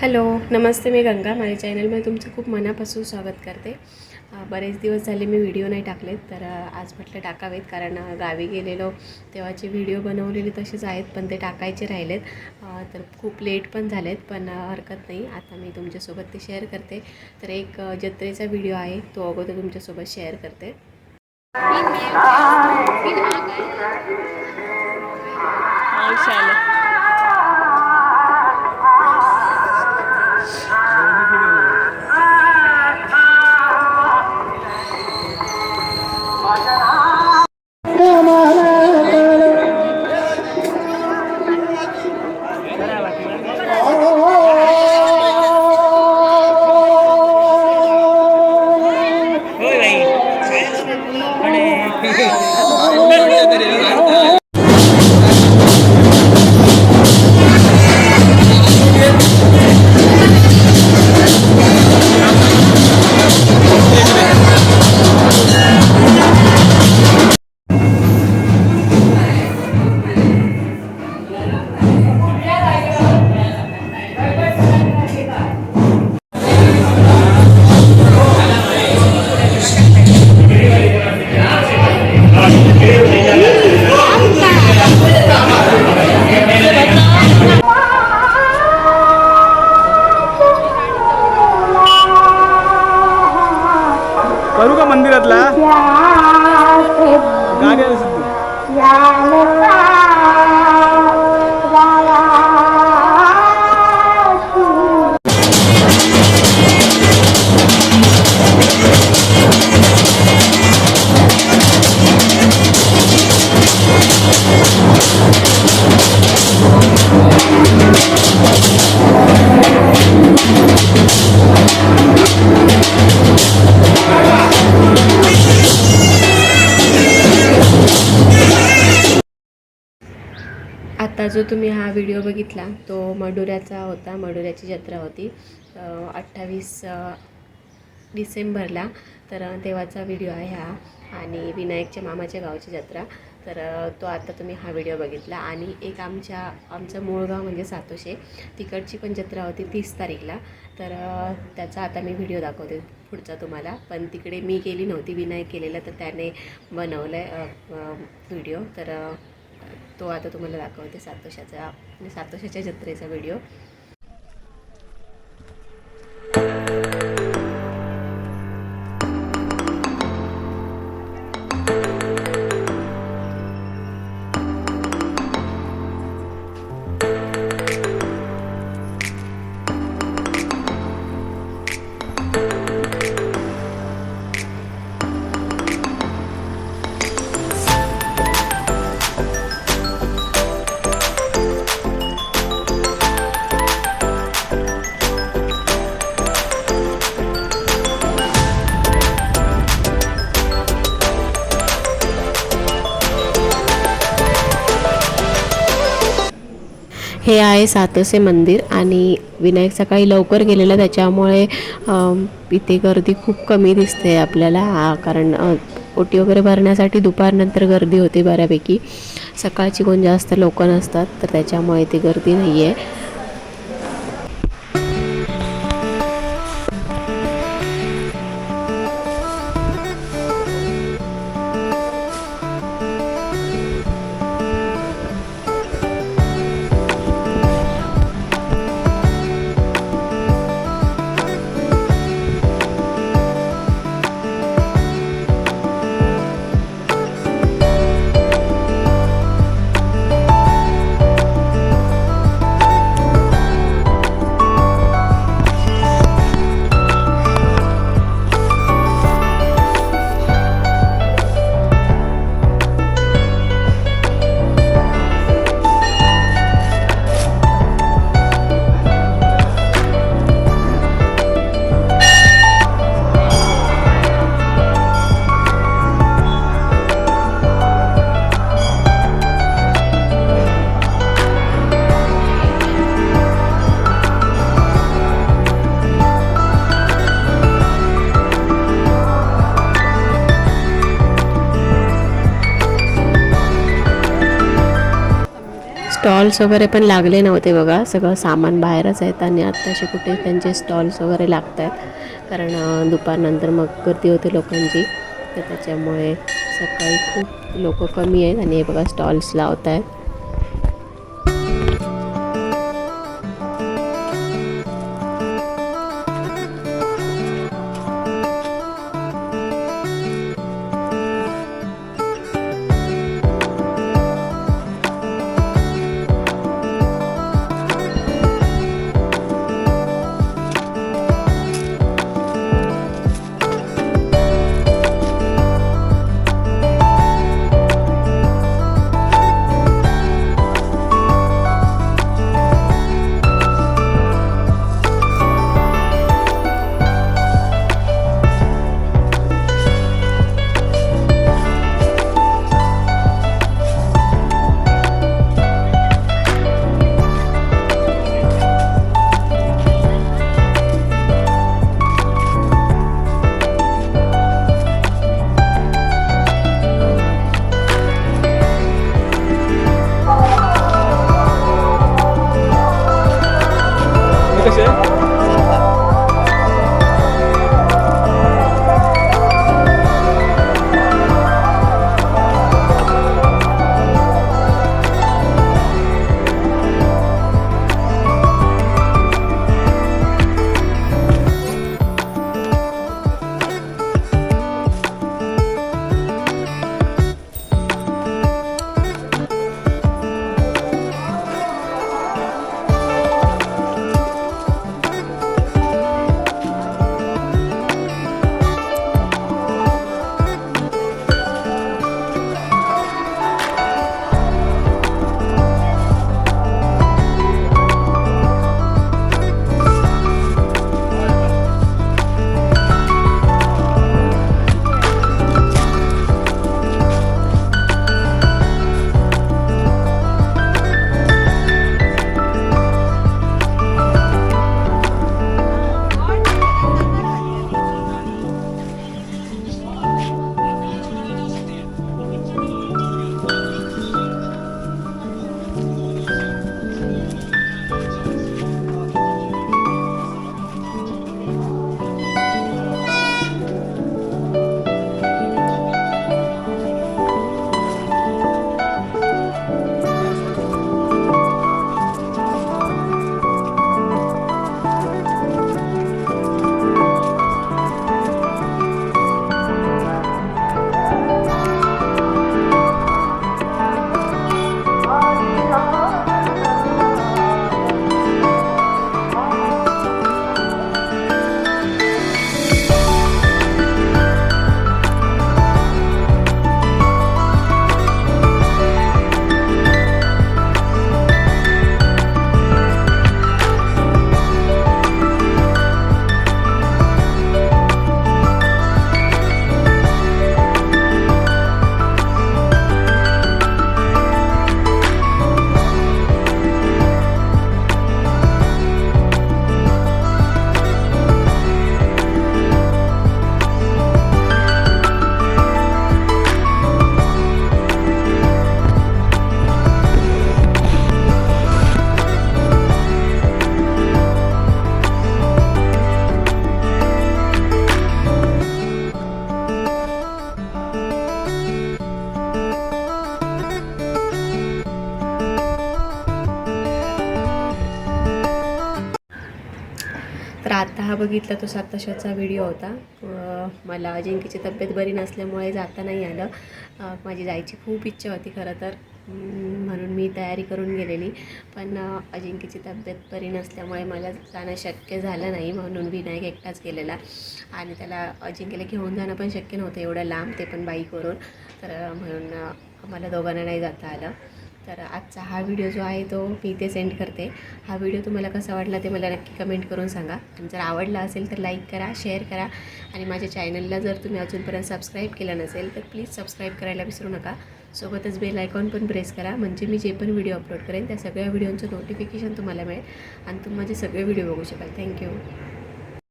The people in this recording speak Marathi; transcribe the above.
हॅलो नमस्ते, मी गंगा. माझ्या चॅनलमध्ये तुमचं खूप मनापासून स्वागत करते. बरेच दिवस झाले मी व्हिडिओ नाही टाकलेत, तर आज म्हटलं टाकावेत, कारण गावी गेलेलो तेव्हाचे व्हिडिओ बनवलेले तसेच आहेत, पण ते टाकायचे राहिलेत. तर खूप लेट पण झालेत, पण हरकत नाही. आता मी तुमच्यासोबत ते शेअर करते. तर एक जत्रेचा व्हिडिओ आहे, तो अगोदर तुमच्यासोबत शेअर करते. करू का मंदिरातला गाडी आता जो तुम्ही हा व्हिडिओ बघितला तो मडुऱ्याचा होता. मडुऱ्याची जत्रा होती 28 डिसेंबरला. तर तेव्हाचा व्हिडिओ आहे हा, आणि विनायकच्या मामाच्या गावची जत्रा. तर तो आता तुम्ही हा व्हिडिओ बघितला. आणि एक आमचं मूळ गाव म्हणजे सातोशे, तिकडची पण जत्रा होती 30 तारीखला. तर त्याचा आता मी व्हिडिओ दाखवते पुढचा तुम्हाला. पण तिकडे मी गेली नव्हती, विनायक केलेला, तर त्याने बनवलं आहे व्हिडिओ. तर तो आता तुम्हाला दाखवते सातोशाच्या जत्रेचा व्हिडिओ. हे आहे सातोसे मंदिर, आणि विनायक सकाळी लवकर गेलेला, त्याच्यामुळे इथे गर्दी खूप कमी दिसते आपल्याला. कारण ओटी वगैरे भरण्यासाठी दुपारनंतर गर्दी होते बऱ्यापैकी. सकाळची कोण जास्त लोक नसतात, तर त्याच्यामुळे इथे गर्दी नाही आहे. स्टॉल्स वगैरे पण लागले नव्हते बघा, सगळं सामान बाहेरच आहेत आणि आत्ताशी कुठे त्यांचे स्टॉल्स वगैरे लागत आहेत कारण दुपारनंतर मग गर्दी होते लोकांची, तर त्याच्यामुळे सकाळी खूप लोक कमी आहेत आणि हे बघा स्टॉल्स लावत आहेत. हे कसे आहे? तर आता हा बघितला तो 7 तासाचा व्हिडिओ होता. मला अजिंक्यची तब्येत बरी नसल्यामुळे जाता नाही आलं. माझी जायची खूप इच्छा होती खरं तर, म्हणून मी तयारी करून गेलेली, पण अजिंक्यची तब्येत बरी नसल्यामुळे मला जाणं शक्य झालं नाही. म्हणून विनायक एकटाच गेलेला आणि त्याला अजिंक्यला घेऊन जाणं पण शक्य नव्हतं एवढं लांब, ते पण बाईकवरून. तर म्हणून आम्हाला दोघांना नाही जाता आलं. तर आजचा हा व्हिडिओ जो आहे तो मी इथे सेंड करते. हा व्हिडिओ तुम्हाला कसा वाटला ते मला नक्की कमेंट करून सांगा. आणि जर आवडला असेल तर लाईक करा, शेअर करा आणि माझ्या चॅनलला जर तुम्ही अजूनपर्यंत सबस्क्राईब केलं नसेल तर प्लीज सबस्क्राईब करायला विसरू नका. सोबतच बेल आयकॉन पण प्रेस करा, म्हणजे मी जे पण व्हिडिओ अपलोड करेन त्या सगळ्या व्हिडिओचं नोटिफिकेशन तुम्हाला मिळेल आणि तुम्ही माझे सगळे व्हिडिओ बघू शकाल. थँक्यू.